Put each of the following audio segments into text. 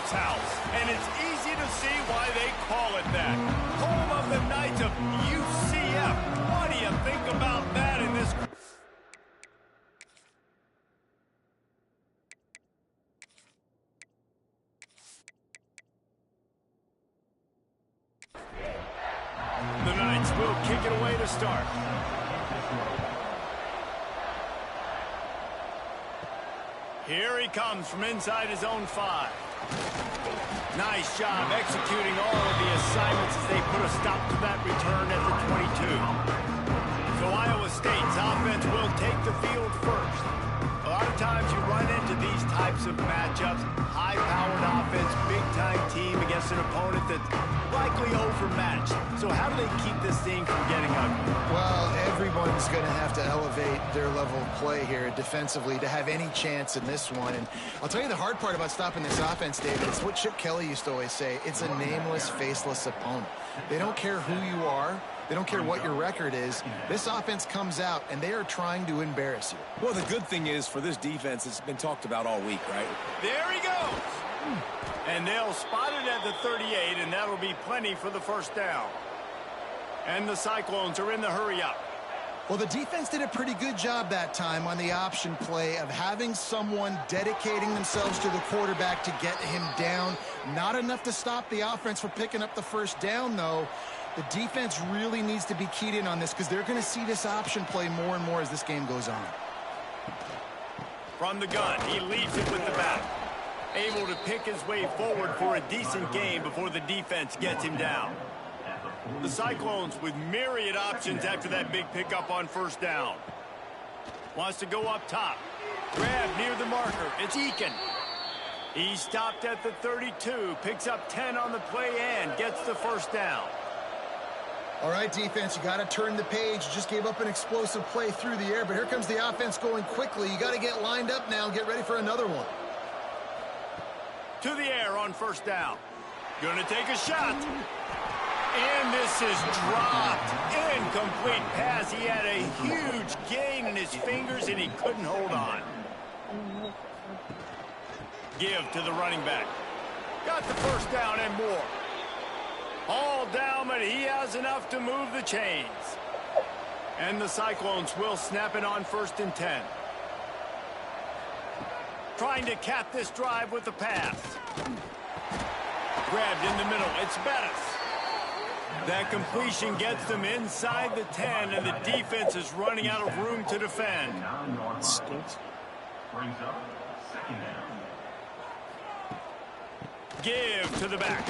Knights house, and it's easy to see why they call it that. Home of the Knights of UCF. What do you think about that in this? The Knights will kick it away to start. Here he comes from inside his own 5. Nice job executing all of the assignments as they put a stop to that return at the 22. So Iowa State's offense will take the field first. A lot of times you run into these types of matchups, high-powered offense, big-time team against an opponent that's likely overmatched. So how do they keep this thing from getting ugly? Well, everyone's going to have to elevate their level of play here defensively to have any chance in this one. And I'll tell you the hard part about stopping this offense, David, it's what Chip Kelly used to always say. It's a nameless, faceless opponent. They don't care who you are. They don't care what your record is. This offense comes out, and they are trying to embarrass you. Well, the good thing is for this defense, it's been talked about all week, right? There he goes. And they'll spot it at the 38, and that'll be plenty for the first down. And the Cyclones are in the hurry-up. Well, the defense did a pretty good job that time on the option play of having someone dedicating themselves to the quarterback to get him down. Not enough to stop the offense from picking up the first down, though. The defense really needs to be keyed in on this because they're going to see this option play more and more as this game goes on. From the gun, he leads it with the back. Able to pick his way forward for a decent gain before the defense gets him down. The Cyclones with myriad options after that big pickup on first down. Wants to go up top. Grab near the marker. It's Eakin. He stopped at the 32. Picks up 10 on the play and gets the first down. All right, defense, you got to turn the page. You just gave up an explosive play through the air, but here comes the offense going quickly. You got to get lined up now and get ready for another one. To the air on first down. Going to take a shot. And this is dropped. Incomplete pass. He had a huge gain in his fingers, and he couldn't hold on. Give to the running back. Got the first down and more. All down, but he has enough to move the chains. And the Cyclones will snap it on first and 10. Trying to cap this drive with the pass. Grabbed in the middle. It's Bettis. That completion gets them inside the 10, and the defense is running out of room to defend. Give to the back.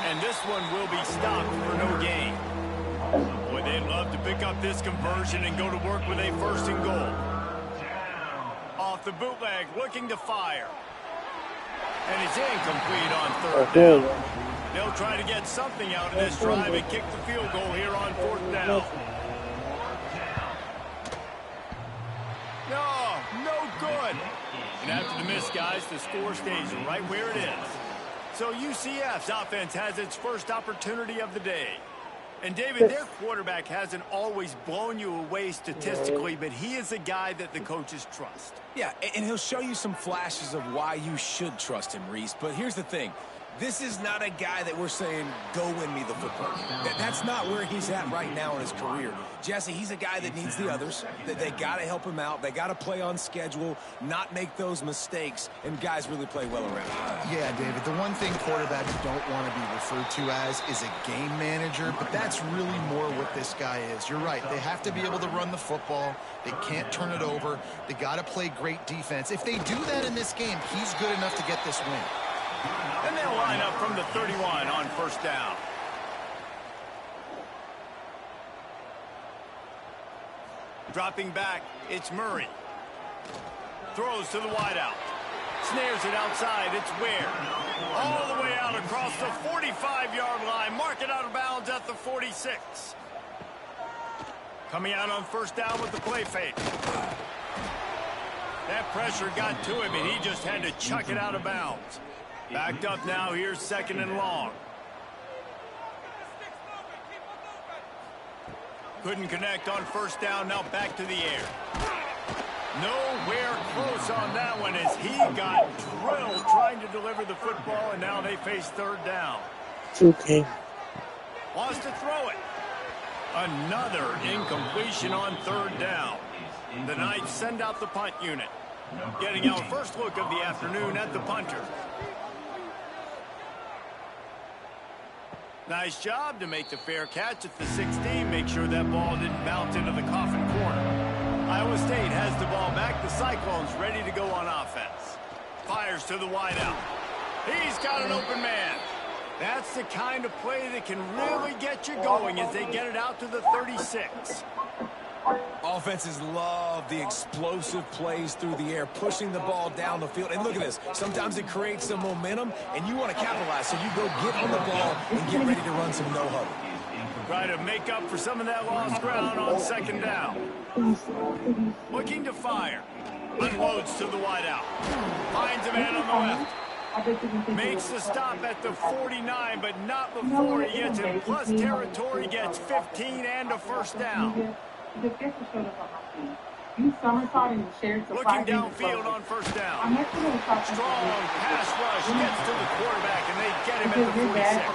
And this one will be stopped for no gain. Boy, they'd love to pick up this conversion and go to work with a first and goal. Off the bootleg, looking to fire. And it's incomplete on third. They'll try to get something out of this drive and kick the field goal here on fourth down. No good. And after the miss, guys, the score stays right where it is. So UCF's offense has its first opportunity of the day. And, David, their quarterback hasn't always blown you away statistically, but he is a guy that the coaches trust. Yeah, and he'll show you some flashes of why you should trust him, Reese. But here's the thing. This is not a guy that we're saying, go win me the football. That's not where he's at right now in his career. Jesse, he's a guy that needs the others, that they got to help him out. They got to play on schedule, not make those mistakes, and guys really play well around him. Yeah, David, the one thing quarterbacks don't want to be referred to as is a game manager, but that's really more what this guy is. You're right. They have to be able to run the football. They can't turn it over. They got to play great defense. If they do that in this game, he's good enough to get this win. And they'll line up from the 31 on first down. Dropping back, it's Murray. Throws to the wideout. Snares it outside, it's Ware. All the way out across the 45-yard line. Mark it out of bounds at the 46. Coming out on first down with the play fake. That pressure got to him, and he just had to chuck it out of bounds. Backed up now, here's second and long. Couldn't connect on first down, now back to the air. Nowhere close on that one as he got drilled trying to deliver the football, and now they face third down. Okay. Wants to throw it. Another incompletion on third down. The Knights send out the punt unit. Getting our first look of the afternoon at the punter. Nice job to make the fair catch at the 16. Make sure that ball didn't bounce into the coffin corner. Iowa State has the ball back. The Cyclones ready to go on offense. Fires to the wideout. He's got an open man. That's the kind of play that can really get you going as they get it out to the 36. Offenses love the explosive plays through the air, pushing the ball down the field. And look at this. Sometimes it creates some momentum, and you want to capitalize. So you go get on the ball and get ready to run some no-huddle. Try to make up for some of that lost ground on second down. Looking to fire. Unloads to the wideout. Finds a man on the left. Makes the stop at the 49, but not before he gets in plus territory, gets 15 and a first down. Looking downfield on first down. Strong pass rush gets to the quarterback, and they get him at the 46.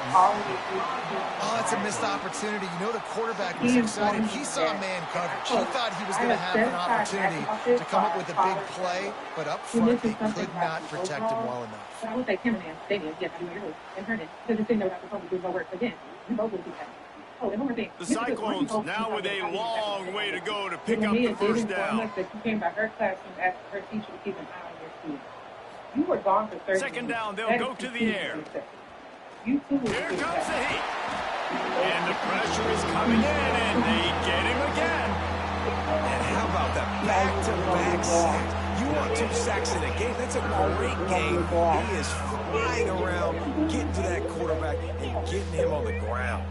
Oh, it's a missed opportunity. You know the quarterback was excited. He saw man coverage. He thought he was going to have an opportunity to come up with a big play, but up front, they could not protect him well enough. The Cyclones now with a long way to go to pick up the first down. Second down, they'll go to the air. Here comes the heat. And the pressure is coming in, and they get him again. And how about that back-to-back sacks? You want 2 sacks in a game? That's a great game. He is flying around, getting to that quarterback, and getting him on the ground.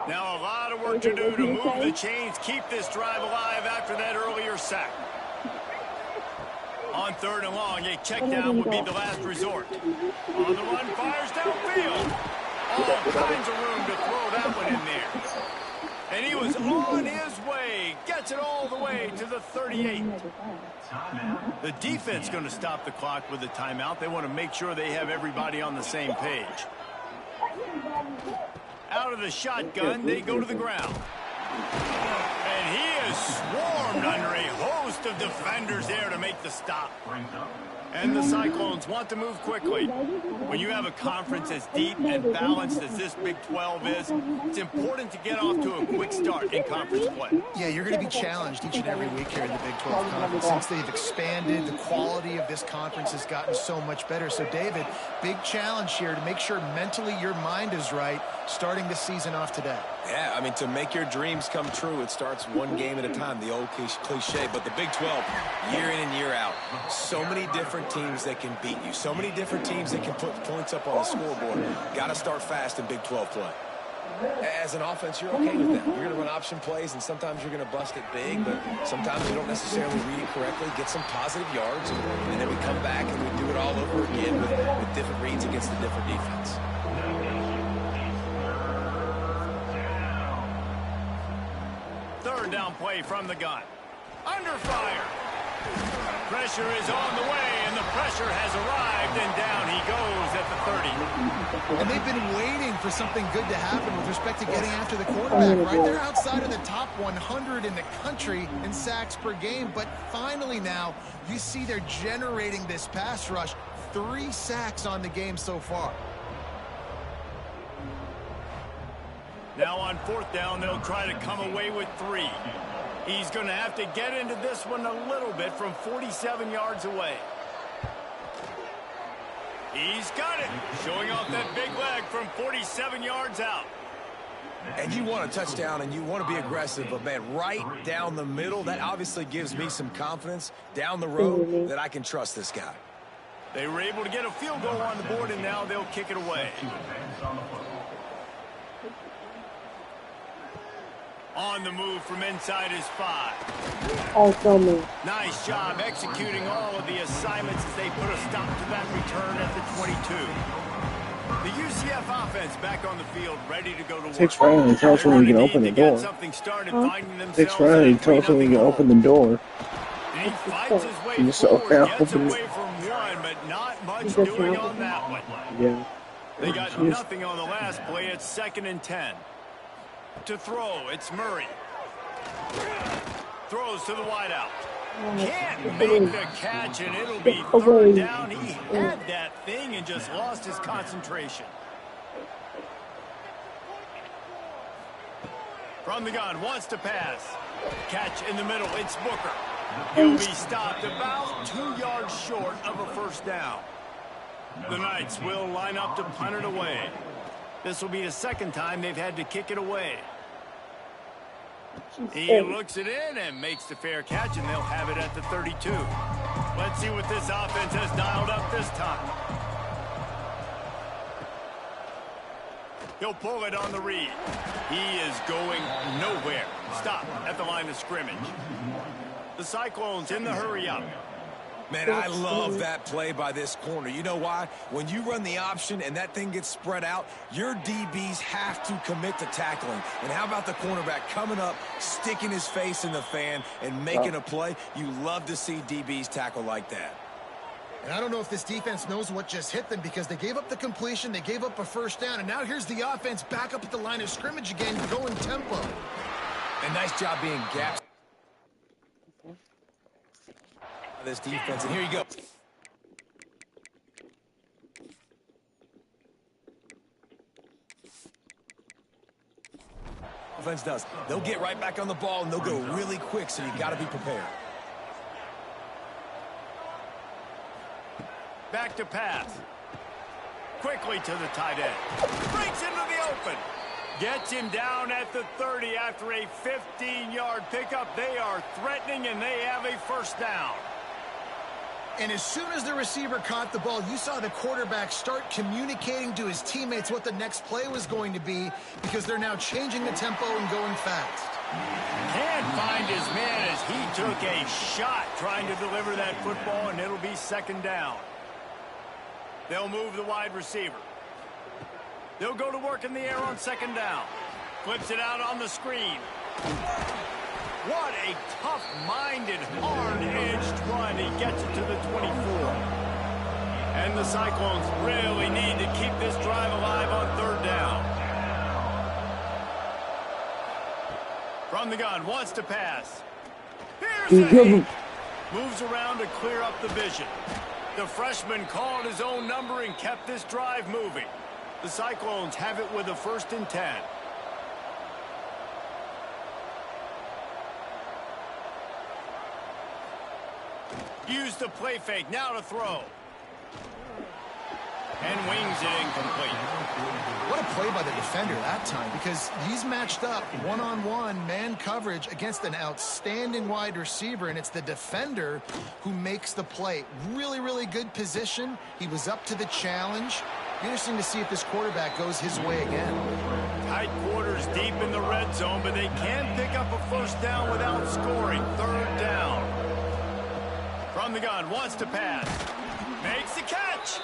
Now a lot of work to do to move the chains, keep this drive alive after that earlier sack. On third and long, a check down would be the last resort. On the run, fires downfield. All kinds of room to throw that one in there. And he was on his way. Gets it all the way to the 38. The defense going to stop the clock with a timeout. They want to make sure they have everybody on the same page. Out of the shotgun, they go to the ground. And he is swarmed under a host of defenders there to make the stop. And the Cyclones want to move quickly. When you have a conference as deep and balanced as this Big 12 is, it's important to get off to a quick start in conference play. Yeah, you're going to be challenged each and every week here in the Big 12 Conference. Since they've expanded, the quality of this conference has gotten so much better. So, David, big challenge here to make sure mentally your mind is right starting the season off today. Yeah, I mean, to make your dreams come true, it starts one game at a time, the old cliche. But the Big 12, year in and year out, so many different teams that can beat you, so many different teams that can put points up on the scoreboard. Got to start fast in Big 12 play. As an offense, you're okay with that. You're going to run option plays, and sometimes you're going to bust it big, but sometimes you don't necessarily read it correctly, get some positive yards, and then we come back and we do it all over again with different reads against a different defense. Third down play from the gun. Under fire. Pressure is on the way, and the pressure has arrived, and down he goes at the 30. And they've been waiting for something good to happen with respect to getting after the quarterback, right? They're outside of the top 100 in the country in sacks per game, but finally now you see they're generating this pass rush. 3 sacks on the game so far. Now on fourth down, they'll try to come away with 3. He's going to have to get into this one a little bit from 47 yards away. He's got it, showing off that big leg from 47 yards out. And you want a touchdown and you want to be aggressive, but, man, right down the middle, that obviously gives me some confidence down the road that I can trust this guy. They were able to get a field goal on the board, and now they'll kick it away. On the move from inside his 5. Nice job executing all of the assignments as they put a stop to that return at the 22. The UCF offense back on the field, ready to go to work. Takes Ryan and tells him he can open the door. Takes Ryan and tells him he can open the door. And he fights his way He's forward, gets open away from one, but not much doing on that one. Yeah. They got nothing on the last play. It's 2nd and 10. To throw, it's Murray. Throws to the wideout. Can't make the catch, and it'll be 3rd down. He had that thing and just lost his concentration. From the gun, wants to pass. Catch in the middle, it's Booker. He'll be stopped about 2 yards short of a 1st down. The Knights will line up to punt it away. This will be the 2nd time they've had to kick it away. He looks it in and makes the fair catch, and they'll have it at the 32. Let's see what this offense has dialed up this time. He'll pull it on the read. He is going nowhere. Stop at the line of scrimmage. The Cyclones in the hurry up. Man, I love that play by this corner. You know why? When you run the option and that thing gets spread out, your DBs have to commit to tackling. And how about the cornerback coming up, sticking his face in the fan, and making a play? You love to see DBs tackle like that. And I don't know if this defense knows what just hit them, because they gave up the completion, they gave up a 1st down, and now here's the offense back up at the line of scrimmage again, going tempo. And nice job being gapped. This defense, and here you go. Offense does. They'll get right back on the ball, and they'll go really quick, so you got to be prepared. Back to pass. Quickly to the tight end. Breaks into the open. Gets him down at the 30 after a 15-yard pickup. They are threatening, and they have a 1st down. And as soon as the receiver caught the ball, you saw the quarterback start communicating to his teammates what the next play was going to be, because they're now changing the tempo and going fast. Can't find his man as he took a shot trying to deliver that football, and it'll be 2nd down. They'll move the wide receiver. They'll go to work in the air on 2nd down. Flips it out on the screen. What a tough-minded, hard-edged run. He gets it to the 24. And the Cyclones really need to keep this drive alive on 3rd down. From the gun, wants to pass. Here's the hit. Moves around to clear up the vision. The freshman called his own number and kept this drive moving. The Cyclones have it with a 1st and 10. Use the play fake, now to throw. And wings it incomplete. What a play by the defender that time, because he's matched up one-on-one man coverage against an outstanding wide receiver, and it's the defender who makes the play. Really, really good position. He was up to the challenge. Interesting to see if this quarterback goes his way again. Tight quarters deep in the red zone, but they can pick up a 1st down without scoring. 3rd down. From the gun, wants to pass. Makes the catch.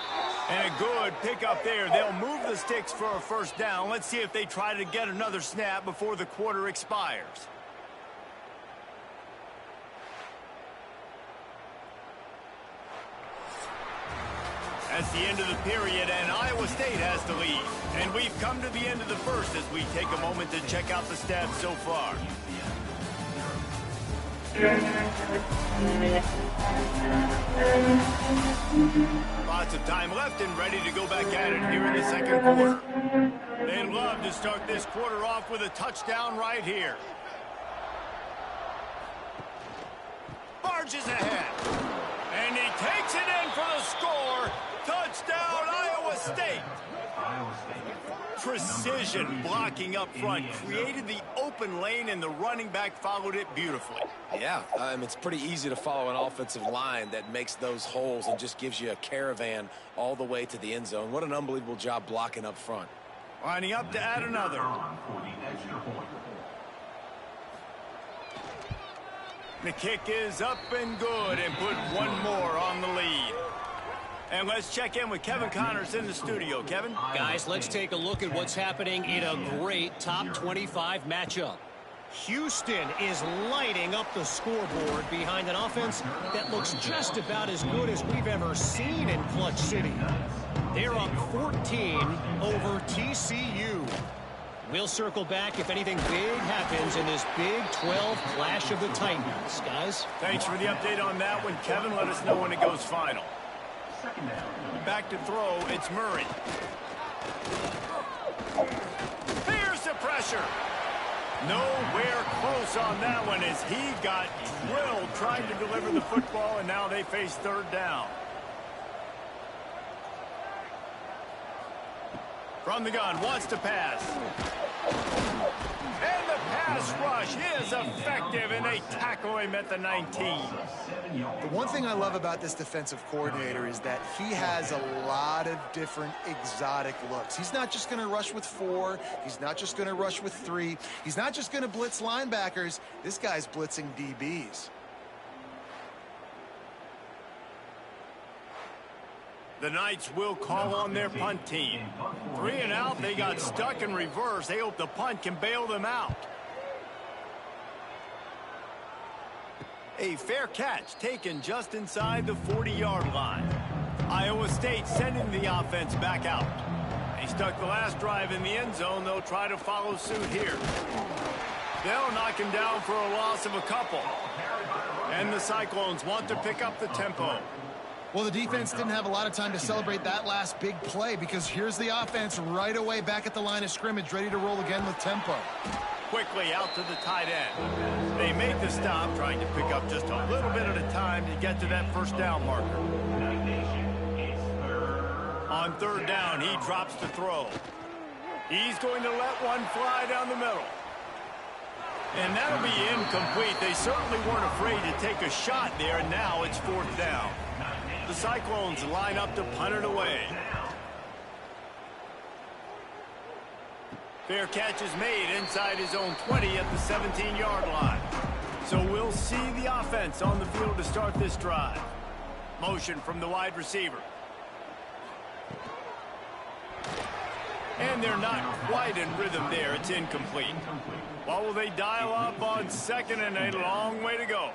And a good pickup there. They'll move the sticks for a 1st down. Let's see if they try to get another snap before the quarter expires. That's the end of the period, and Iowa State has the lead. And we've come to the end of the 1st as we take a moment to check out the stats so far. Lots of time left and ready to go back at it here in the 2nd quarter. They'd love to start this quarter off with a touchdown right here. Barges ahead. And he takes it in for the score. Touchdown, Iowa State. Precision blocking up front created the open lane, and the running back followed it beautifully. Yeah, it's pretty easy to follow an offensive line that makes those holes and just gives you a caravan all the way to the end zone. What an unbelievable job blocking up front. Lining up to add another. The kick is up and good, and put one more on the lead. And let's check in with Kevin Connors in the studio. Kevin? Guys, let's take a look at what's happening in a great top 25 matchup. Houston is lighting up the scoreboard behind an offense that looks just about as good as we've ever seen in Clutch City. They're up 14 over TCU. We'll circle back if anything big happens in this Big 12 Clash of the Titans. Guys? Thanks for the update on that one, Kevin. Let us know when it goes final. Back to throw, it's Murray. Here's the pressure. Nowhere close on that one as he got drilled trying to deliver the football, and now they face third down. From the gun, wants to pass. And the pass rush is effective, and they tackle him at the 19. The one thing I love about this defensive coordinator is that he has a lot of different exotic looks. He's not just going to rush with 4. He's not just going to rush with 3. He's not just going to blitz linebackers. This guy's blitzing DBs. The Knights will call on their punt team. 3 and out, they got stuck in reverse. They hope the punt can bail them out. A fair catch taken just inside the 40-yard line. Iowa State sending the offense back out. They stuck the last drive in the end zone. They'll try to follow suit here. They'll knock him down for a loss of a couple. And the Cyclones want to pick up the tempo. Well, the defense didn't have a lot of time to celebrate that last big play because here's the offense right away back at the line of scrimmage, ready to roll again with tempo. Quickly out to the tight end. They make the stop, trying to pick up just a little bit at a time to get to that first down marker. On third down, he drops to throw. He's going to let one fly down the middle. And that'll be incomplete. They certainly weren't afraid to take a shot there, and now it's fourth down. The Cyclones line up to punt it away. Fair catch is made inside his own 20 at the 17-yard line. So we'll see the offense on the field to start this drive. Motion from the wide receiver. And they're not quite in rhythm there. It's incomplete. What will they dial up on second, and a long way to go?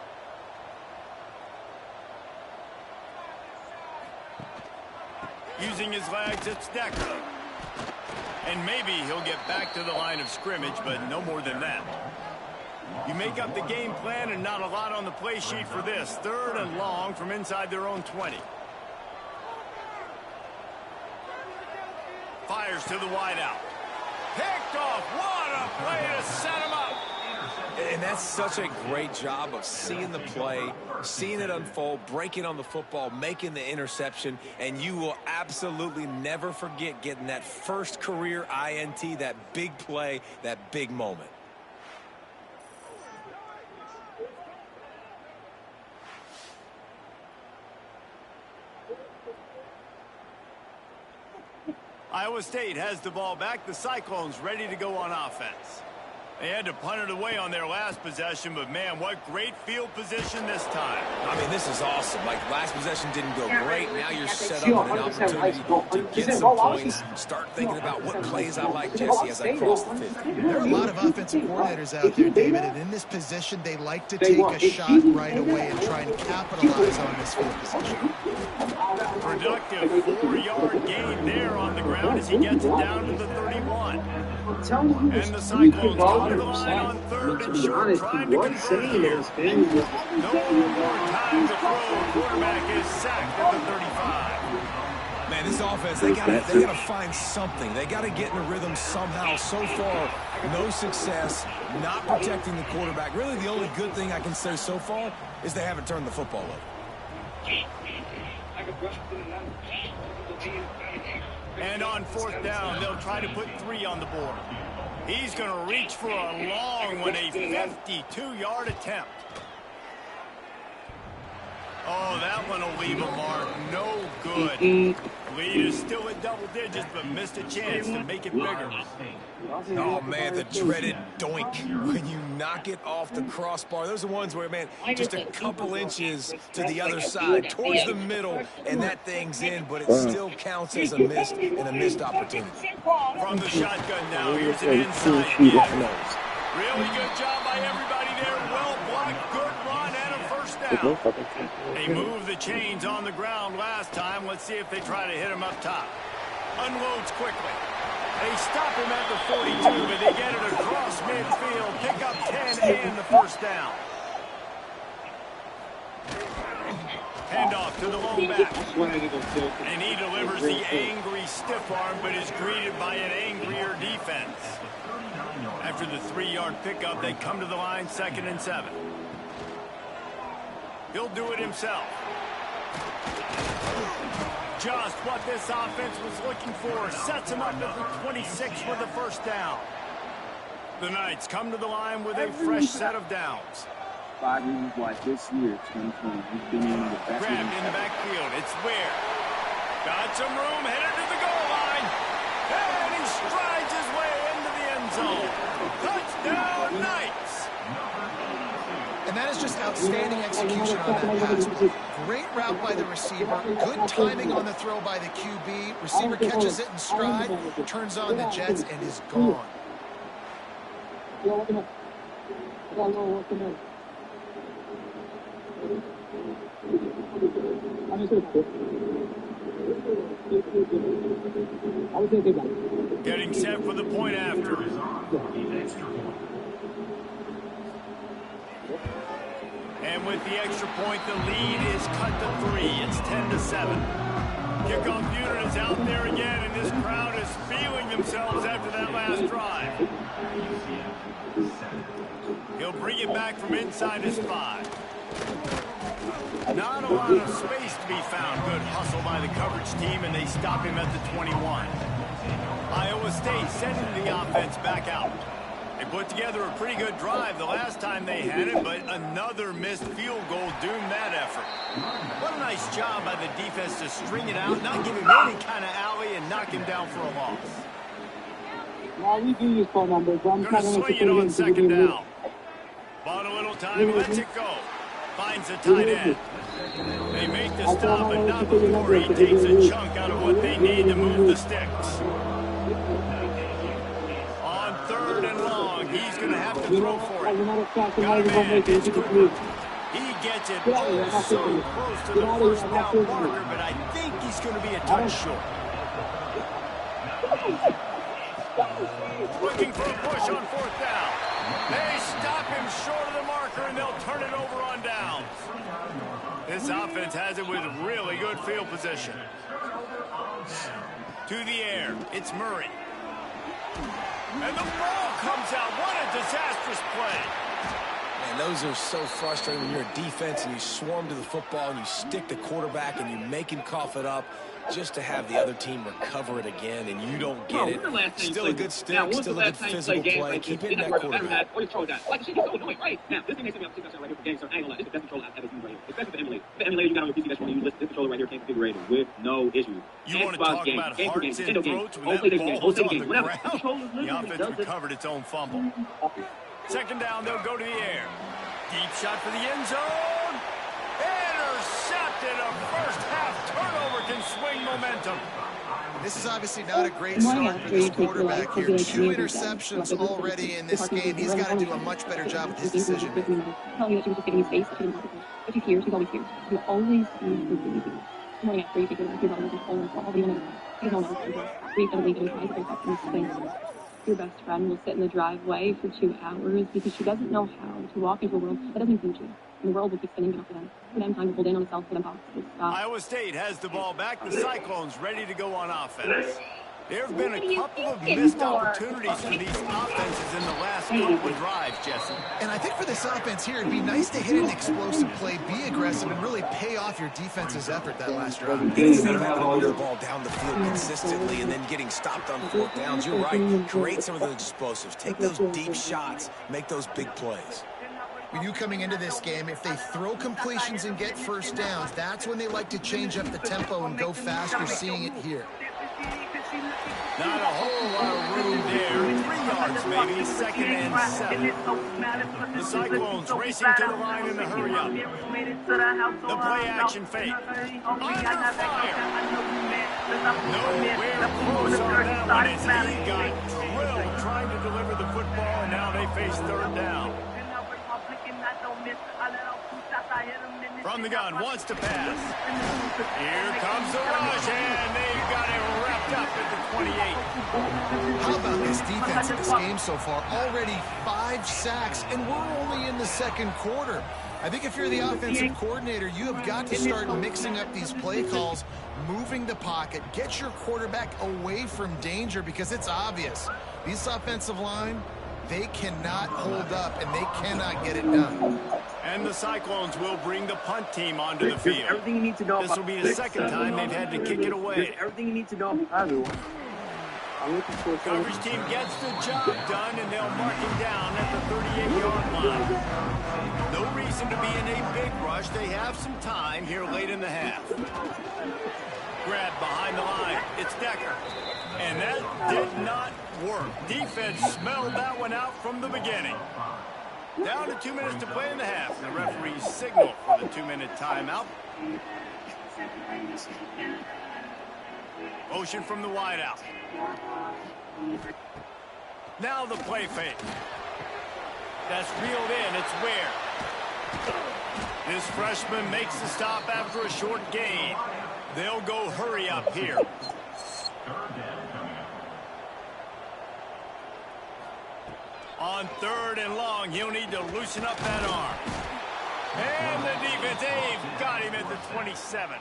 Using his legs, it's Decker. And maybe he'll get back to the line of scrimmage, but no more than that. You make up the game plan and not a lot on the play sheet for this. Third and long from inside their own 20. Fires to the wideout. Picked off. What a play to set him up. And that's such a great job of seeing the play, seeing it unfold, breaking on the football, making the interception, and you will absolutely never forget getting that first career INT, that big play, that big moment. Iowa State has the ball back. The Cyclones ready to go on offense. They had to punt it away on their last possession, but man, what great field position this time. I mean, this is awesome. Like, last possession didn't go great. Now you're set up with an opportunity to get some points. Start thinking about what plays I like, Jesse, as I cross the 50. There are a lot of offensive coordinators out there, David, and in this position, they like to take a shot right away and try and capitalize on this field position. Productive 4-yard gain there on the ground as he gets it down to the 31. And the Cyclones go to the line on third and short, trying to convert here. No more time to throw. Quarterback is sacked at the 35. Man, this offense, they gotta find something. They gotta get in a rhythm somehow. So far, no success, not protecting the quarterback. Really, the only good thing I can say so far is they haven't turned the football over. And on fourth down, they'll try to put 3 on the board. He's going to reach for a long one, a 52-yard attempt. Oh, that one will leave a mark. No good. Lead is still at double digits, but missed a chance to make it bigger. Oh, man, the dreaded doink when you knock it off the crossbar. Those are ones where, man, just a couple inches to the other side, towards the middle, and that thing's in, but it still counts as a missed opportunity. From the shotgun now, here's an inside kick. Really good job by everybody there. Well blocked, good run, and a first down. They moved the chains on the ground last time. Let's see if they try to hit him up top. Unloads quickly. They stop him at the 42, but they get it across midfield. Pick up 10 and the first down. Handoff to the low back. And he delivers the angry stiff arm, but is greeted by an angrier defense. After the 3-yard pickup, they come to the line, 2nd and 7. He'll do it himself. Just what this offense was looking for. Sets him up at the 26 with the first down. The Knights come to the line with a fresh set of downs. 5 reasons why this year, 2020, he's been in the best. Grabbed in the backfield. It's Ware. Got some room, headed to the goal line. And he strides his way into the end zone. Touchdown, Knights. And that is just outstanding execution on that pass. Great route by the receiver. Good timing on the throw by the QB. Receiver catches it in stride, turns on the jets, and is gone. Getting set for the point after. And with the extra point, the lead is cut to 3. It's 10-7. Kickoff unit is out there again, and this crowd is feeling themselves after that last drive. He'll bring it back from inside his 5. Not a lot of space to be found. Good hustle by the coverage team, and they stop him at the 21. Iowa State sending the offense back out. They put together a pretty good drive the last time they had it, but another missed field goal doomed that effort. What a nice job by the defense to string it out, not give him any kind of alley, and knock him down for a loss. Going to swing it on 2nd down. Bought a little time, lets it go. Finds the tight end. They make the stop, but not before he takes a chunk out of what they need to move the sticks. On 3rd and long, he's going to have to throw for it. Got a man, it's Cooper. He gets it oh so close to the first down marker, but I think he's going to be a touch short. Looking for a push on 4th down. They stop him short of the marker, and they'll turn it over on downs. This offense has it with really good field position. To the air, it's Murray. And the ball comes out. What a disastrous play. Man, those are so frustrating when you're a defense and you swarm to the football and you stick the quarterback and you make him cough it up just to have the other team recover it again, and you don't get it. Still a good stick, still a good physical play. Keep hitting that quarterback. Like, shit, you're so annoying, right? Now, this thing makes me up 6 right here for games, so I ain't gonna lie. This is the best controller I've ever used right here. Especially for emulator. For emulator, you got on your PC, that's when you use this controller right here, can't configure it with no issue. You want to talk about hearts and throats when that ball was on the ground? The offense recovered its own fumble. 2nd down, they'll go to the air. Deep shot for the end zone. Intercepted. A first half turnover can swing momentum. This is obviously not a great start for this quarterback here. 2 interceptions already in this game. He's got to do a much better job with his decision making. Telling you that she was just giving him space, she didn't want to push. But she's here, she's always here. She'll always be the morning after you take your ball and control and all the other you don't know. We've got to leave it in trying to break up in space. Your best friend will sit in the driveway for 2 hours because she doesn't know how to walk into a world that doesn't include you. And the world will keep spinning for them. For them, time to hold in on the self for them box. Iowa State has the ball back. The Cyclones ready to go on offense. There have been a couple of missed opportunities for these offenses in the last couple of drives, Jesse. And I think for this offense here, it'd be nice to hit an explosive play, be aggressive, and really pay off your defense's effort that last drive. Instead of having the ball down the field consistently and then getting stopped on 4th downs, you're right. Create some of those explosives. Take those deep shots. Make those big plays. we knew coming into this game, if they throw completions and get first downs, that's when they like to change up the tempo and go faster, seeing it here. Not a whole lot of room there. 3 yards maybe, 2nd and 7. The Cyclones racing to the line in a hurry-up. The play-action fake. Under fire. Nowhere close on that one as he got drilled trying to deliver the football, and now they face 3rd down. From the gun, wants to pass. Here comes the rush, and they got it wrapped up at the 28. How about this defense in this game so far? Already 5 sacks, and we're only in the 2nd quarter. I think if you're the offensive coordinator, you have got to start mixing up these play calls, moving the pocket, get your quarterback away from danger, because it's obvious. This offensive line, they cannot hold up, and they cannot get it done. And the Cyclones will bring the punt team onto the field. Everything you need to know. This will be the 2nd time they've had to kick it away. Everything you need to know. Everyone. Coverage team gets the job done, and they'll mark him down at the 38-yard line. No reason to be in a big rush. They have some time here late in the half. Grab behind the line. It's Decker. And that did not work. Defense smelled that one out from the beginning. Down to 2 minutes to play in the half. The referee signaled for the 2-minute timeout. Motion from the wideout. Now the play fake. That's reeled in. It's Ware. This freshman makes the stop after a short gain. They'll go hurry up here. On 3rd and long, he'll need to loosen up that arm. And the defense, they've got him at the 27.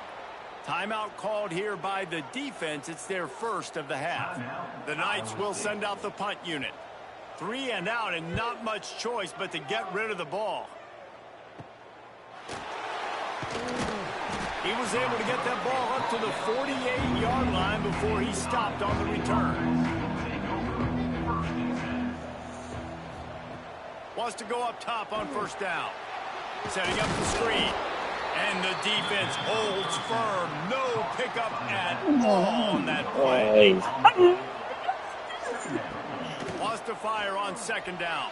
Timeout called here by the defense. It's their first of the half. The Knights will send out the punt unit. 3 and out, and not much choice but to get rid of the ball. He was able to get that ball up to the 48-yard line before he stopped on the return. Wants to go up top on 1st down. Setting up the screen. And the defense holds firm. No pickup at all on that play. Wants to fire on 2nd down.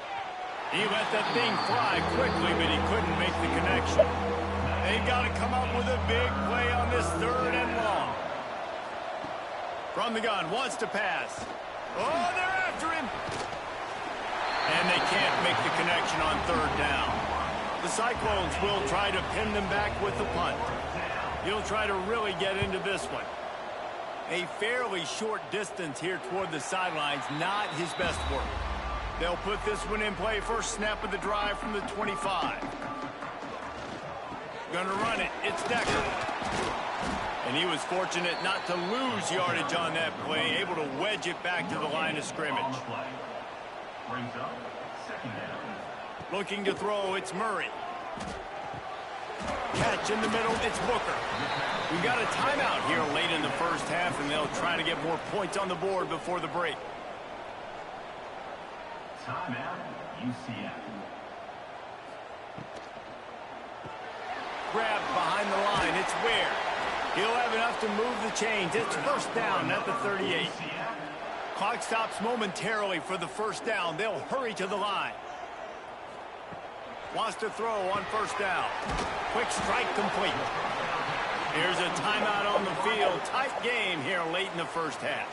He let that thing fly quickly, but he couldn't make the connection. They got to come up with a big play on this 3rd and long. From the gun, wants to pass. Oh, they're after him. And they can't make the connection on 3rd down. The Cyclones will try to pin them back with the punt. He'll try to really get into this one. A fairly short distance here toward the sidelines, not his best work. They'll put this one in play. First snap of the drive from the 25. Gonna run it. It's Decker. And he was fortunate not to lose yardage on that play, able to wedge it back to the line of scrimmage. Looking to throw, it's Murray. Catch in the middle, it's Booker. We've got a timeout here late in the first half, and they'll try to get more points on the board before the break. Timeout, UCF. Grab behind the line, it's Ware. He'll have enough to move the chains. It's 1st down at the 38. Clock stops momentarily for the 1st down. They'll hurry to the line. Wants to throw on 1st down. Quick strike complete. Here's a timeout on the field. Tight game here late in the first half.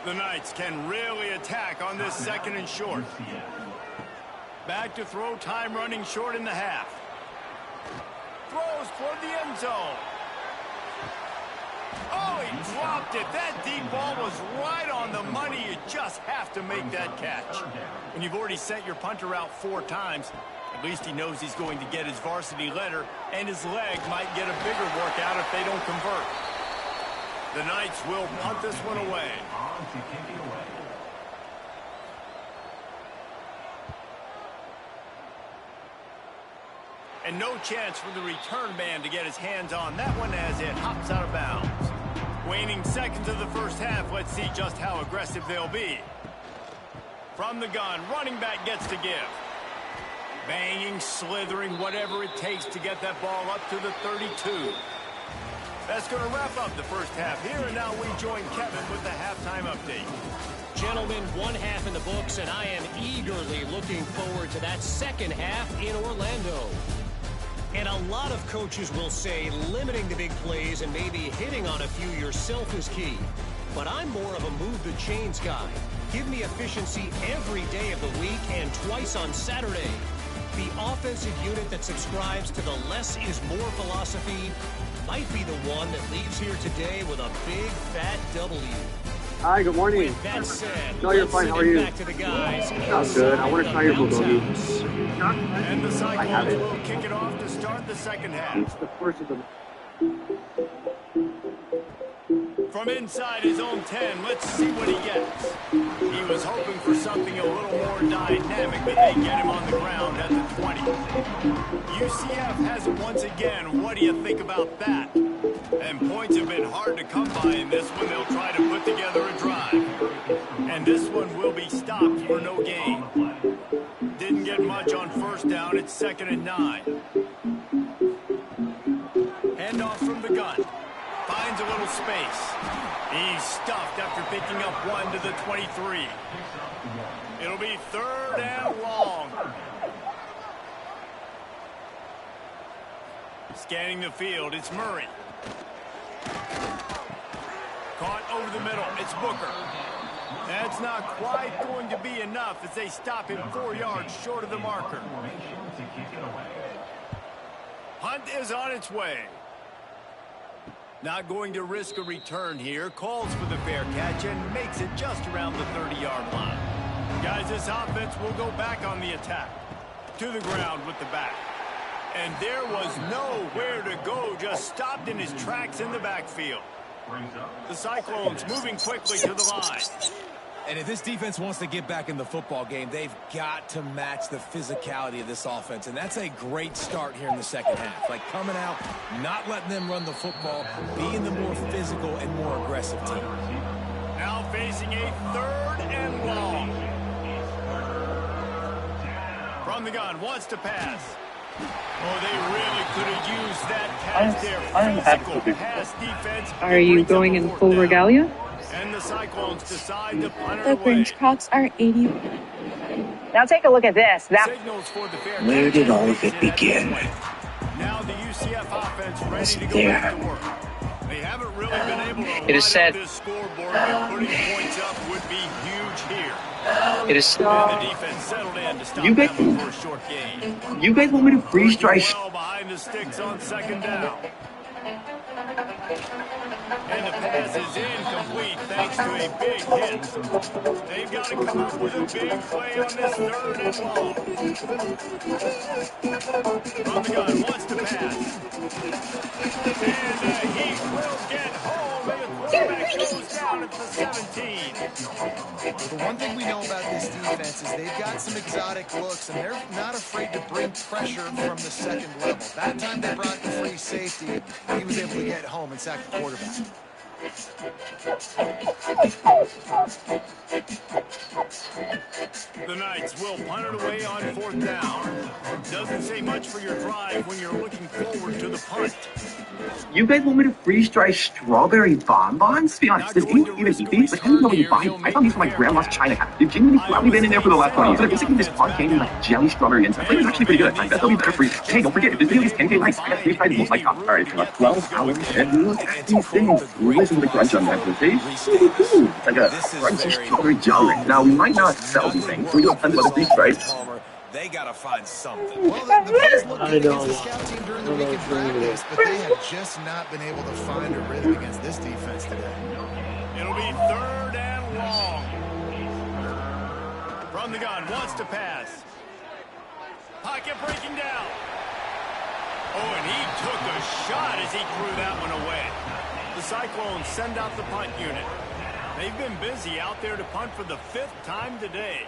The Knights can really attack on this 2nd and short. Back to throw, time running short in the half. Throws toward the end zone. Oh, he dropped it. That deep ball was right on the money. You just have to make that catch. When you've already sent your punter out 4 times, at least he knows he's going to get his varsity letter, and his leg might get a bigger workout if they don't convert. The Knights will punt this one away. And no chance for the return man to get his hands on that one as it hops out of bounds. Waning seconds of the first half. Let's see just how aggressive they'll be. From the gun, running back gets to give. Banging, slithering, whatever it takes to get that ball up to the 32. That's going to wrap up the first half here, and now we join Kevin with the halftime update. Gentlemen, one half in the books, and I am eagerly looking forward to that second half in Orlando. And a lot of coaches will say limiting the big plays and maybe hitting on a few yourself is key. But I'm more of a move the chains guy. Give me efficiency every day of the week and twice on Saturday. The offensive unit that subscribes to the less is more philosophy might be the one that leaves here today with a big fat W. Hi, good morning. With that said, no, you're fine. How are you? Back to the guys. I'm good. I want to try your bulgogi. And the Cyclones will kick it off to start the second half. It's the first of them. From inside his own 10, let's see what he gets. He was hoping for something a little more dynamic, but they get him on the ground at the 20. UCF has it once again. What do you think about that? And points have been hard to come by in this one. They'll try to put together a drive. And this one will be stopped for no gain. Didn't get much on first down. It's 2nd and 9. Handoff from the gun. Finds a little space. He's stuffed after picking up one to the 23. It'll be 3rd and long. Scanning the field, it's Murray. Caught over the middle, it's Booker. That's not quite going to be enough as they stop him 4 yards short of the marker. Hunt is on its way. Not going to risk a return here. Calls for the fair catch and makes it just around the 30-yard line. Guys, this offense will go back on the attack. To the ground with the back. And there was nowhere to go. Just stopped in his tracks in the backfield. The Cyclones moving quickly to the line. And if this defense wants to get back in the football game, they've got to match the physicality of this offense. And that's a great start here in the second half. Like coming out, not letting them run the football, being the more physical and more aggressive team. Now facing a 3rd and long. From the gun, wants to pass. Oh, they really could have used that pass there. Physical pass defense. Are you going in full regalia? And the Cyclones decide to punt it The away. Grinch Crocs are 80. Now take a look at this. Signals for the fair Where did all of catch it begin? Now the UCF offense ready to go There. back to work. They haven't really been able to It is said. this scoreboard, but putting points up would be huge here. It is. And the defense settled in to stop You that guys- one for a short gain. You guys want me to freeze dry? Well behind the sticks on 2nd down. And the pass is incomplete thanks to a big hit. They've got to come up with a big play on this 3rd and long. From the gun, wants to pass. And he will get home, and the quarterback goes down at the 17. The one thing we know about this defense is they've got some exotic looks, and they're not afraid to bring pressure from the 2nd level. That time they brought the free safety. He was able to get home and sack the quarterback. The Knights will punt it away on 4th down. Doesn't say much for your drive when you're looking forward to the punt. You guys want me to freeze dry strawberry bonbons? To be honest, does anyone even eat these? Like, I don't know when you buy them. I found these from my grandma's China hat. They've genuinely probably been in there for the last 20 years. They're basically this hard candy, like jelly strawberry inside. Flavor's actually pretty good. I bet they'll be better for you. Hey, don't forget, if this video gets 10K likes, I got 3 times most like top. All right, 12 hours, and look at these things. Listen to the crunch on that, please. It's like a crunchy strawberry jelly. Now, we might not sell these things. We don't tons of other things, right? They got to find something. Well, the plays look good against the scout team during the week in practice, but they have just not been able to find a rhythm against this defense today. It'll be 3rd and long. From the gun, wants to pass. Pocket breaking down. Oh, and he took a shot as he threw that one away. The Cyclones send out the punt unit. They've been busy out there to punt for the 5th time today.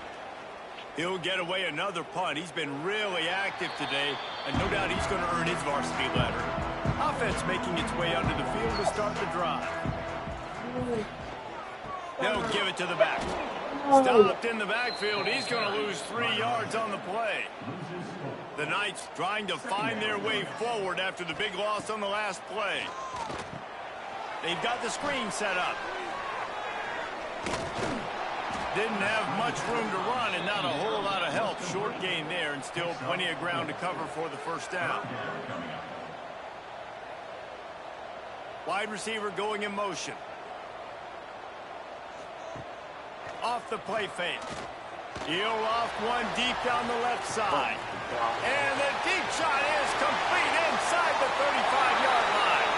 He'll get away another punt. He's been really active today, and no doubt he's going to earn his varsity letter. Offense making its way onto the field to start the drive. They'll give it to the back. Stopped in the backfield. He's going to lose 3 yards on the play. The Knights trying to find their way forward after the big loss on the last play. They've got the screen set up. Didn't have much room to run and not a whole lot of help. Short gain there and still plenty of ground to cover for the first down. Wide receiver going in motion. Off the play fake. He'll loft one deep down the left side. And the deep shot is complete inside the 35-yard line.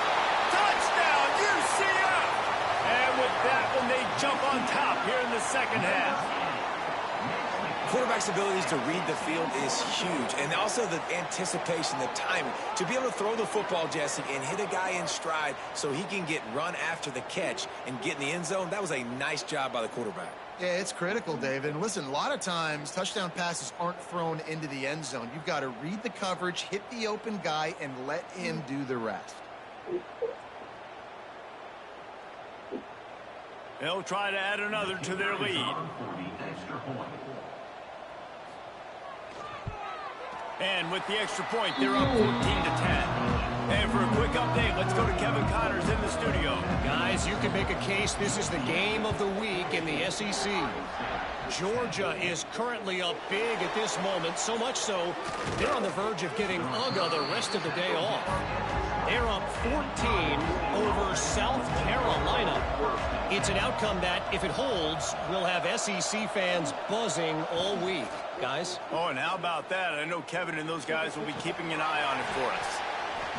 Touchdown, UCF! And with that one, they jump on top here in the second half. Quarterback's abilities to read the field is huge, and also the anticipation, the timing. To be able to throw the football, Jesse, and hit a guy in stride so he can get run after the catch and get in the end zone, that was a nice job by the quarterback. Yeah, it's critical, David. And listen, a lot of times touchdown passes aren't thrown into the end zone. You've got to read the coverage, hit the open guy, and let him do the rest. They'll try to add another to their lead. And with the extra point, they're up 14-10. And for a quick update, let's go to Kevin Connors in the studio. Guys, you can make a case this is the game of the week in the SEC. Georgia is currently up big at this moment, so much so they're on the verge of giving UGA the rest of the day off. They're up 14 over South Carolina. It's an outcome that, if it holds, will have SEC fans buzzing all week. Guys? Oh, and how about that? I know Kevin and those guys will be keeping an eye on it for us.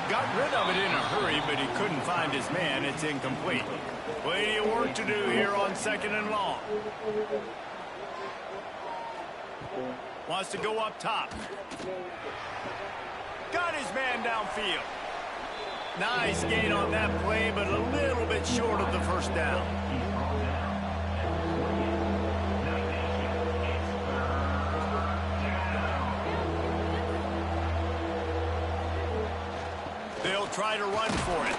Got rid of it in a hurry, but he couldn't find his man. It's incomplete. Plenty of work to do here on 2nd and long. Wants to go up top. Got his man downfield. Nice gain on that play, but a little bit short of the first down. They'll try to run for it.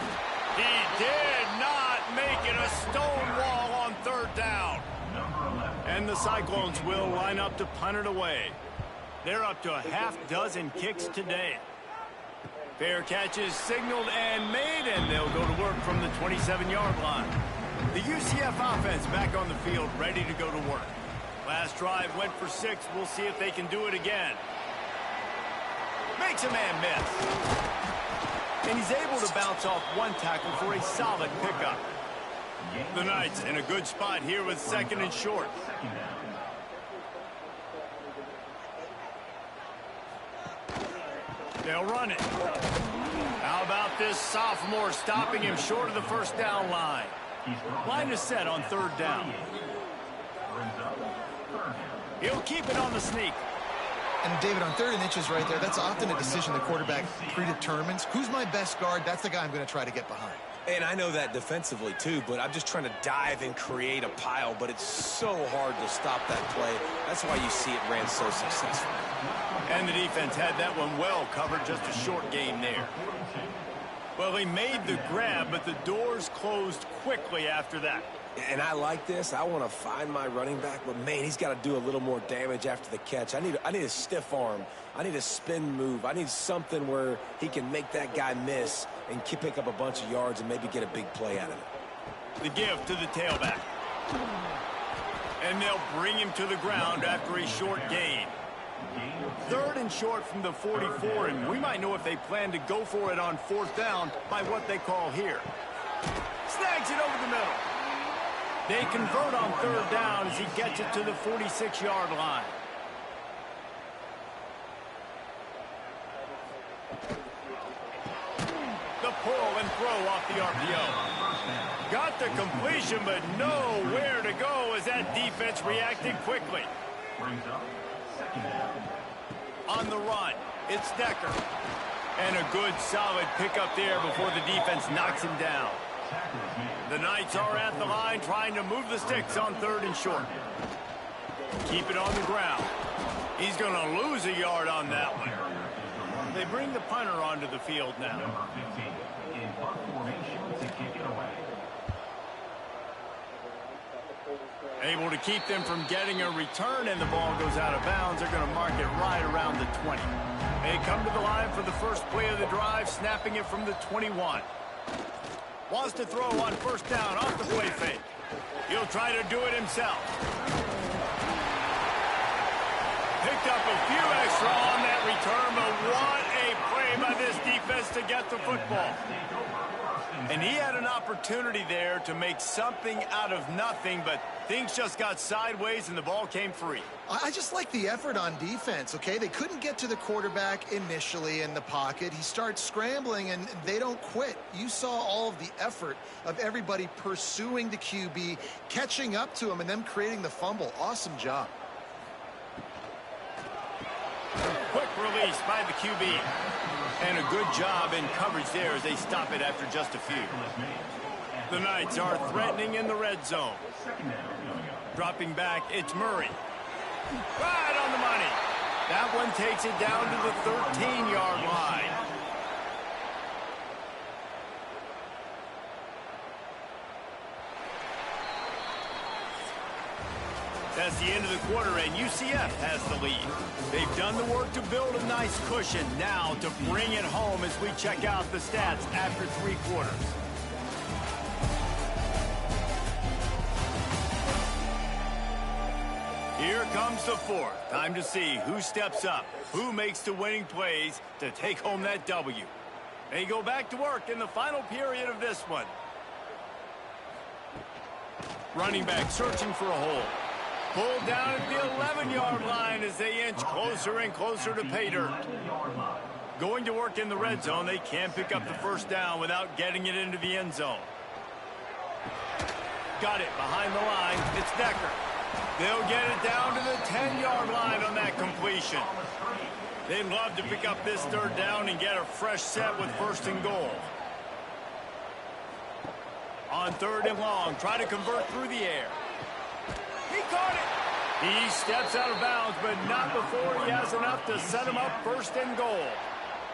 He did not make it a stone wall on 3rd down. And the Cyclones will line up to punt it away. They're up to a half-dozen kicks today. Fair catch is signaled and made, and they'll go to work from the 27-yard line. The UCF offense back on the field, ready to go to work. Last drive went for 6. We'll see if they can do it again. Makes a man miss. And he's able to bounce off one tackle for a solid pickup. The Knights in a good spot here with 2nd and short. They'll run it. How about this sophomore stopping him short of the first down line? Line is set on 3rd down. He'll keep it on the sneak. And David, on 3rd and inches right there, that's often a decision the quarterback predetermines. Who's my best guard? That's the guy I'm going to try to get behind. And I know that defensively, too, but I'm just trying to dive and create a pile, but it's so hard to stop that play. That's why you see it ran so successfully. And the defense had that one well covered, just a short gain there. Well, he made the grab, but the doors closed quickly after that. And I like this. I want to find my running back, but, man, he's got to do a little more damage after the catch. I need a stiff arm. I need a spin move. I need something where he can make that guy miss and pick up a bunch of yards and maybe get a big play out of it. The give to the tailback. And they'll bring him to the ground after a short gain. 3rd and short from the 44, and we might know if they plan to go for it on 4th down by what they call here. Snags it over the middle. They convert on 3rd down as he gets it to the 46-yard line. The pull and throw off the RPO. Got the completion, but nowhere to go as that defense reacted quickly. On the run, it's Decker. And a good, solid pickup there before the defense knocks him down. The Knights are at the line trying to move the sticks on 3rd and short. Keep it on the ground. He's going to lose a yard on that one. They bring the punter onto the field now. Number 15 in punt formation to kick it away. Able to keep them from getting a return, and the ball goes out of bounds. They're going to mark it right around the 20. They come to the line for the first play of the drive, snapping it from the 21. Wants to throw on first down off the play fake. He'll try to do it himself. Picked up a few extra on that return, but what a play by this defense to get the football. And he had an opportunity there to make something out of nothing, but things just got sideways and the ball came free. I just like the effort on defense, okay? They couldn't get to the quarterback initially in the pocket. He starts scrambling, and they don't quit. You saw all of the effort of everybody pursuing the QB, catching up to him, and them creating the fumble. Awesome job. Quick release by the QB. And a good job in coverage there as they stop it after just a few. The Knights are threatening in the red zone. Dropping back, it's Murray. Right on the money. That one takes it down to the 13-yard line. That's the end of the quarter, and UCF has the lead. They've done the work to build a nice cushion. Now to bring it home as we check out the stats after 3 quarters. Here comes the fourth. Time to see who steps up, who makes the winning plays to take home that W. They go back to work in the final period of this one. Running back searching for a hole. Pulled down at the 11-yard line as they inch closer and closer to pay dirt. Going to work in the red zone, they can't pick up the first down without getting it into the end zone. Got it behind the line. It's Decker. They'll get it down to the 10-yard line on that completion. They'd love to pick up this third down and get a fresh set with first and goal. On third and long, try to convert through the air. He caught it. He steps out of bounds, but not before he has enough to set him up first and goal.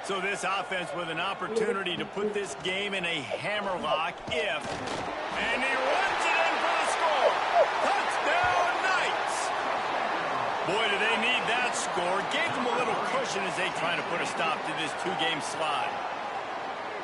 So this offense with an opportunity to put this game in a hammerlock if. And he runs it in for the score. Touchdown Knights. Boy, do they need that score. Gave them a little cushion as they try to put a stop to this 2-game slide.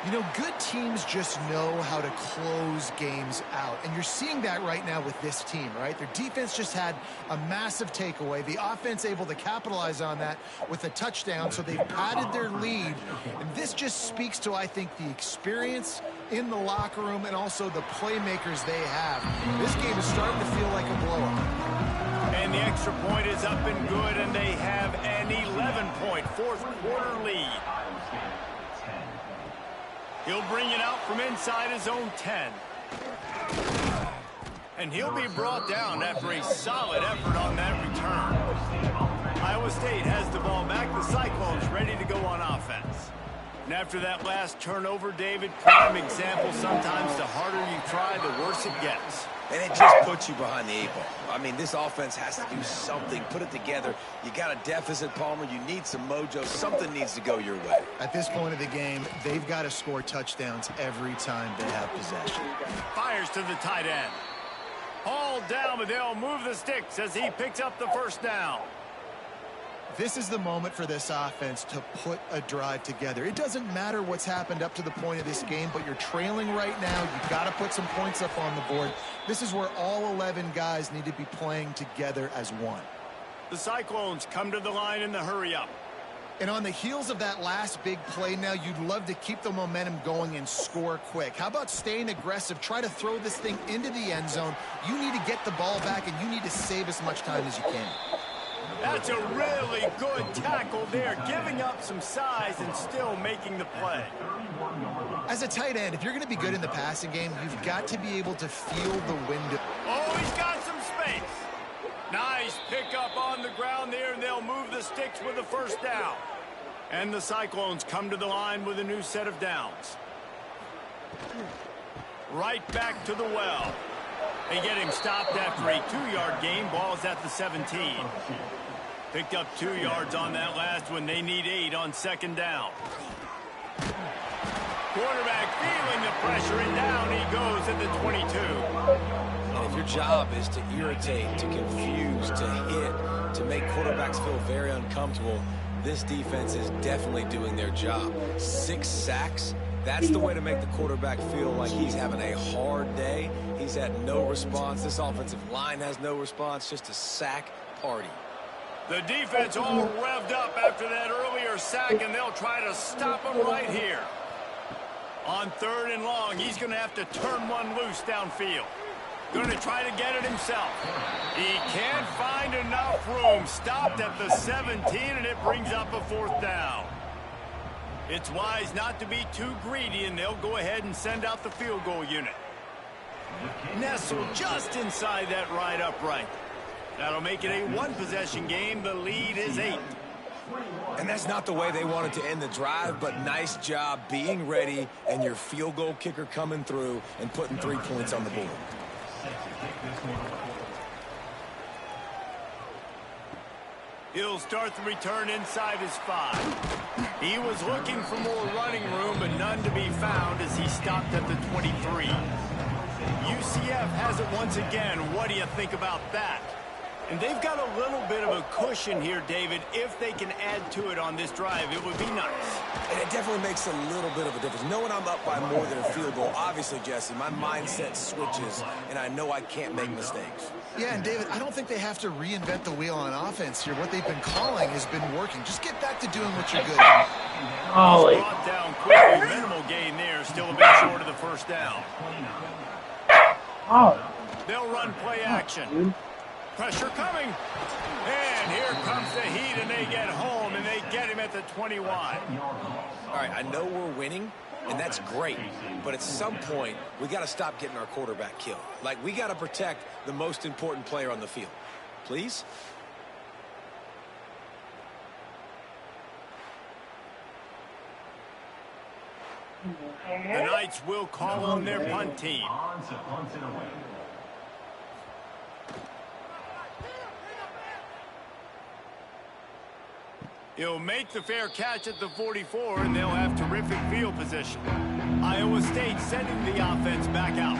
You know, good teams just know how to close games out. And you're seeing that right now with this team, right? Their defense just had a massive takeaway. The offense able to capitalize on that with a touchdown, so they've padded their lead. And this just speaks to, I think, the experience in the locker room and also the playmakers they have. This game is starting to feel like a blowout. And the extra point is up and good, and they have an 11-point fourth-quarter lead. He'll bring it out from inside his own 10. And he'll be brought down after a solid effort on that return. Iowa State has the ball back. The Cyclones ready to go on offense. And after that last turnover, David, prime example, sometimes the harder you try, the worse it gets. And it just puts you behind the 8 ball. I mean, this offense has to do something. Put it together. You got a deficit, Palmer. You need some mojo. Something needs to go your way. At this point of the game, they've got to score touchdowns every time they have possession. Fires to the tight end. Hauled down, but they'll move the sticks as he picks up the first down. This is the moment for this offense to put a drive together. It doesn't matter what's happened up to the point of this game, but you're trailing right now. You've got to put some points up on the board. This is where all 11 guys need to be playing together as one. The Cyclones come to the line in the hurry-up. And on the heels of that last big play now, you'd love to keep the momentum going and score quick. How about staying aggressive? Try to throw this thing into the end zone. You need to get the ball back, and you need to save as much time as you can. That's a really good tackle there, giving up some size and still making the play. As a tight end, if you're going to be good in the passing game, you've got to be able to feel the window. Oh, he's got some space. Nice pickup on the ground there, and they'll move the sticks with the first down. And the Cyclones come to the line with a new set of downs. Right back to the well. They get him stopped after a 2-yard gain. Ball's at the 17. Picked up 2 yards on that last one. They need 8 on second down. Quarterback feeling the pressure, and down he goes at the 22. And if your job is to irritate, to confuse, to hit, to make quarterbacks feel very uncomfortable, this defense is definitely doing their job. 6 sacks, that's the way to make the quarterback feel like he's having a hard day. He's had no response. This offensive line has no response, just a sack party. The defense all revved up after that earlier sack, and they'll try to stop him right here. On 3rd and long, he's going to have to turn one loose downfield. Going to try to get it himself. He can't find enough room. Stopped at the 17, and it brings up a 4th down. It's wise not to be too greedy, and they'll go ahead and send out the field goal unit. Nestled just inside that right upright. That'll make it a 1-possession game. The lead is 8. And that's not the way they wanted to end the drive, but nice job being ready and your field goal kicker coming through and putting 3 points on the board. He'll start the return inside his 5. He was looking for more running room, but none to be found as he stopped at the 23. UCF has it once again. What do you think about that? And they've got a little bit of a cushion here, David. If they can add to it on this drive, it would be nice. And it definitely makes a little bit of a difference. Knowing I'm up by more than a field goal, obviously, Jesse, my mindset switches, and I know I can't make mistakes. Yeah, and David, I don't think they have to reinvent the wheel on offense here. What they've been calling has been working. Just get back to doing what you're good at. He's brought down quickly. Minimal gain there. Still a bit short of the 1st down. They'll run play action. Pressure coming. And here comes the heat, and they get home, and they get him at the 21. All right, I know we're winning, and that's great. But at some point, we got to stop getting our quarterback killed. Like, we got to protect the most important player on the field. Please? The Knights will call on their punt team. He'll make the fair catch at the 44, and they'll have terrific field position. Iowa State sending the offense back out.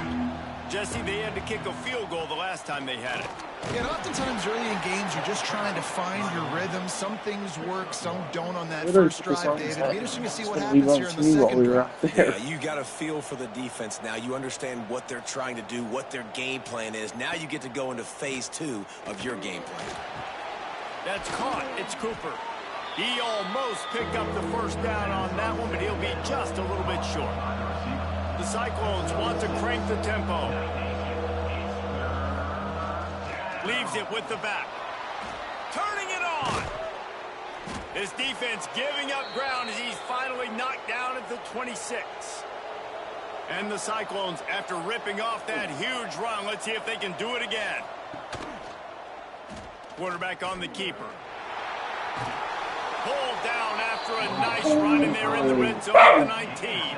Jesse, they had to kick a field goal the last time they had it. Yeah, and oftentimes early in games, you're just trying to find your rhythm. Some things work, some don't on that first drive, David. It'll be interesting to see what happens here in the second drive. Yeah, you got a feel for the defense now. You understand what they're trying to do, what their game plan is. Now you get to go into phase 2 of your game plan. That's caught. It's Cooper. He almost picked up the 1st down on that one, but he'll be just a little bit short. The Cyclones want to crank the tempo. Leaves it with the back. Turning it on. His defense giving up ground as he's finally knocked down at the 26. And the Cyclones, after ripping off that huge run, let's see if they can do it again. Quarterback on the keeper. Pulled down after a nice run, and they're in the red zone at the 19.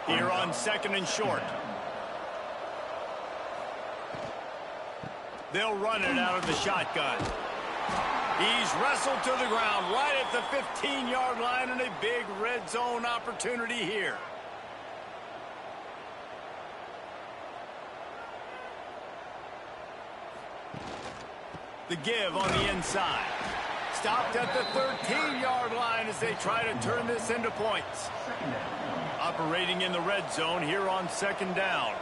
Here on 2nd and short. They'll run it out of the shotgun. He's wrestled to the ground right at the 15-yard line, and a big red zone opportunity here. The give on the inside. Stopped at the 13-yard line as they try to turn this into points. Operating in the red zone here on 2nd down.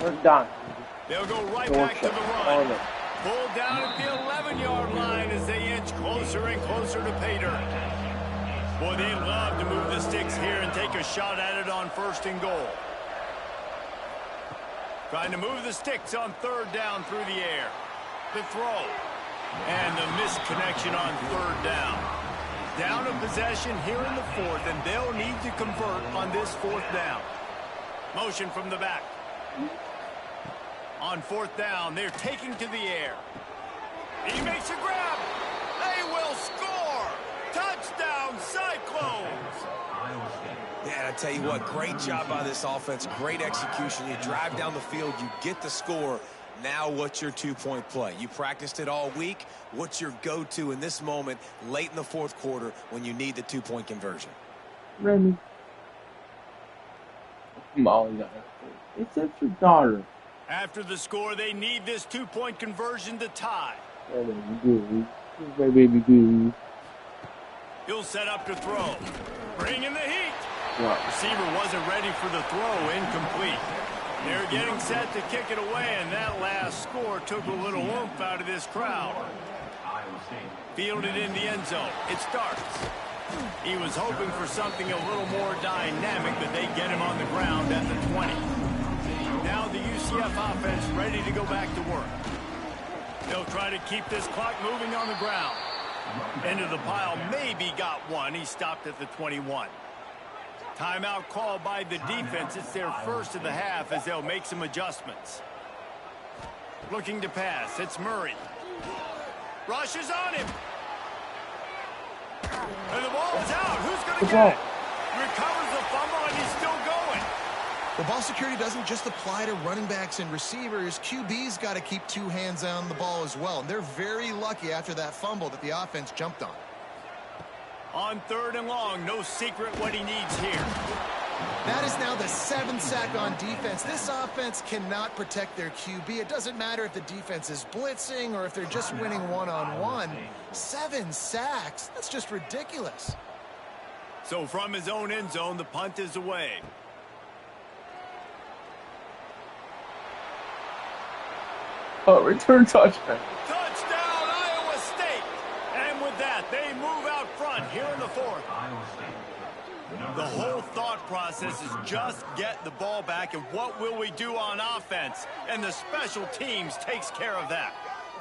We're done. They'll go right back to the run. Pulled down at the 11-yard line as they inch closer and closer to pay dirt. Boy, they love to move the sticks here and take a shot at it on 1st and goal. Trying to move the sticks on 3rd down through the air. The throw. And the missed connection on 3rd down. Down a possession here in the 4th, and they'll need to convert on this 4th down. Motion from the back. On 4th down, they're taking to the air. He makes a grab. They will score. Touchdown, Cyclones. Yeah, I tell you what, great job by this offense. Great execution. You drive down the field, you get the score. Now what's your 2-point play? You practiced it all week. What's your go-to in this moment late in the 4th quarter when you need the 2-point conversion? Remy. Molly got it. It's your daughter. After the score, they need this two-point conversion to tie. He'll set up to throw. Bringing the heat. Receiver wasn't ready for the throw, incomplete. They're getting set to kick it away, and that last score took a little oomph out of this crowd. Fielded in the end zone. It starts. He was hoping for something a little more dynamic, but they get him on the ground at the 20. Now the UCF offense ready to go back to work. They'll try to keep this clock moving on the ground. Into the pile, maybe got one. He stopped at the 21. Timeout called by the defense. It's their first of the half as they'll make some adjustments. Looking to pass. It's Murray. Rushes on him. And the ball is out. Who's going to get it? Recovers the fumble, and he's still going. Well, ball security doesn't just apply to running backs and receivers. QB's got to keep two hands on the ball as well. And they're very lucky after that fumble that the offense jumped on. On 3rd and long, no secret what he needs here. That is now the 7th sack on defense. This offense cannot protect their QB. It doesn't matter if the defense is blitzing or if they're just winning one-on-one. 7 sacks, that's just ridiculous. So from his own end zone, the punt is away. Oh, return touchdown. Touchdown, Iowa State. And with that, they move out front here in the 4th. The whole thought process is just get the ball back, and what will we do on offense? And the special teams takes care of that.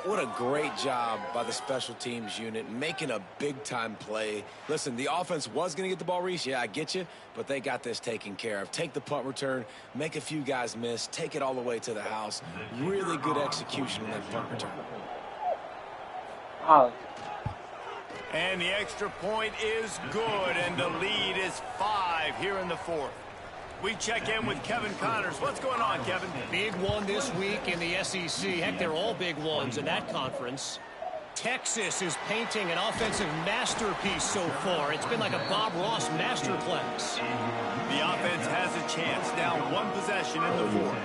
What a great job by the special teams unit, making a big-time play. Listen, the offense was going to get the ball, Reese. Yeah, I get you, but they got this taken care of. Take the punt return, make a few guys miss, take it all the way to the house. Really good execution on that punt return. And the extra point is good, and the lead is 5 here in the 4th. We check in with Kevin Connors. What's going on, Kevin? Big one this week in the SEC. Heck, they're all big ones in that conference. Texas is painting an offensive masterpiece so far. It's been like a Bob Ross masterclass. The offense has a chance. Now 1 possession in the 4th.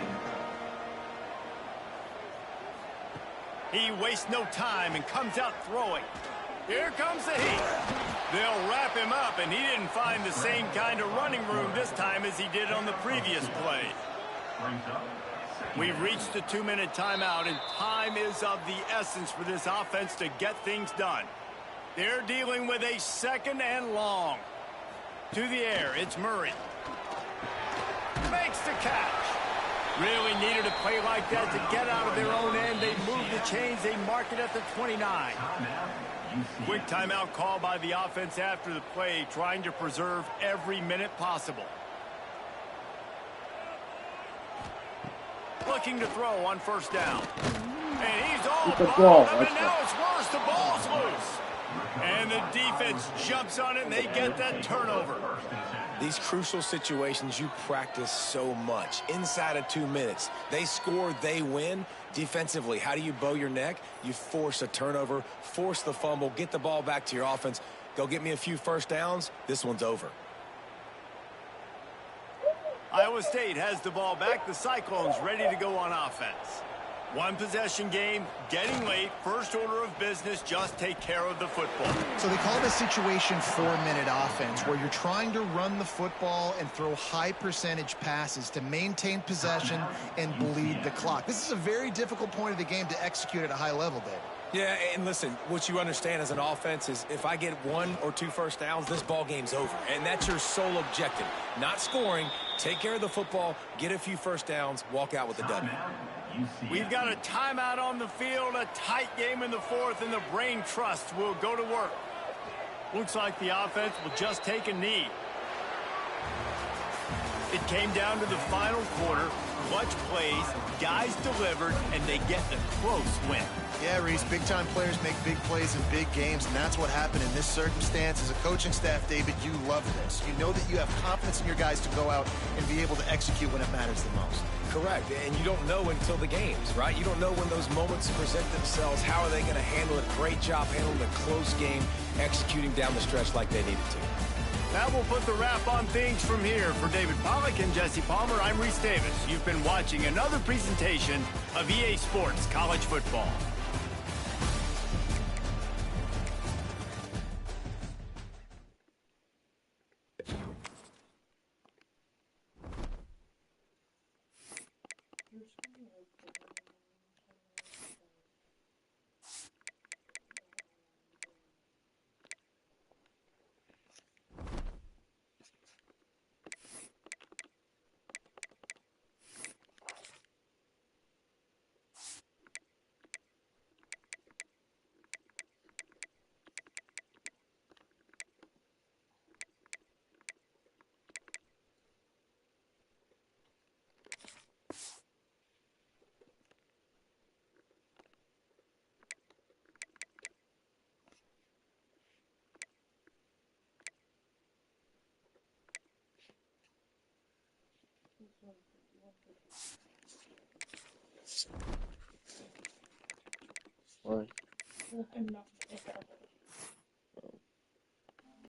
He wastes no time and comes out throwing. Here comes the heat. They'll wrap him up, and he didn't find the same kind of running room this time as he did on the previous play. We've reached the 2-minute timeout, and time is of the essence for this offense to get things done. They're dealing with a 2nd and long. To the air, it's Murray. Makes the catch. Really needed a play like that to get out of their own end. They move the chains. They mark it at the 29. Quick timeout call by the offense after the play, trying to preserve every minute possible. Looking to throw on 1st down. And he's all balled up, and now it's worse. The ball's loose. And the defense jumps on it, and they get that turnover. These crucial situations you practice so much. Inside of 2 minutes, they score, they win. Defensively, how do you bow your neck? You force a turnover, force the fumble, get the ball back to your offense. Go get me a few 1st downs. This one's over. Iowa State has the ball back. The Cyclones ready to go on offense. 1 possession game, getting late. First order of business, just take care of the football. So they call this situation 4-minute offense, where you're trying to run the football and throw high percentage passes to maintain possession and bleed the clock. This is a very difficult point of the game to execute at a high level, David. Yeah, and listen, what you understand as an offense is if I get 1 or 2 1st downs, this ball game's over. And that's your sole objective. Not scoring, take care of the football, get a few 1st downs, walk out with a W. We've got a timeout on the field, a tight game in the 4th, and the Brain Trust will go to work. Looks like the offense will just take a knee. It came down to the final quarter. Clutch plays, guys delivered, and they get the close win. Yeah, Reese, big-time players make big plays in big games, and that's what happened in this circumstance. As a coaching staff, David, you love this. You know that you have confidence in your guys to go out and be able to execute when it matters the most. Correct, and you don't know until the games, right? You don't know when those moments present themselves. How are they going to handle it? Great job handling a close game, executing down the stretch like they needed to. That will put the wrap on things from here. For David Pollack and Jesse Palmer, I'm Reese Davis. You've been watching another presentation of EA Sports College Football. What?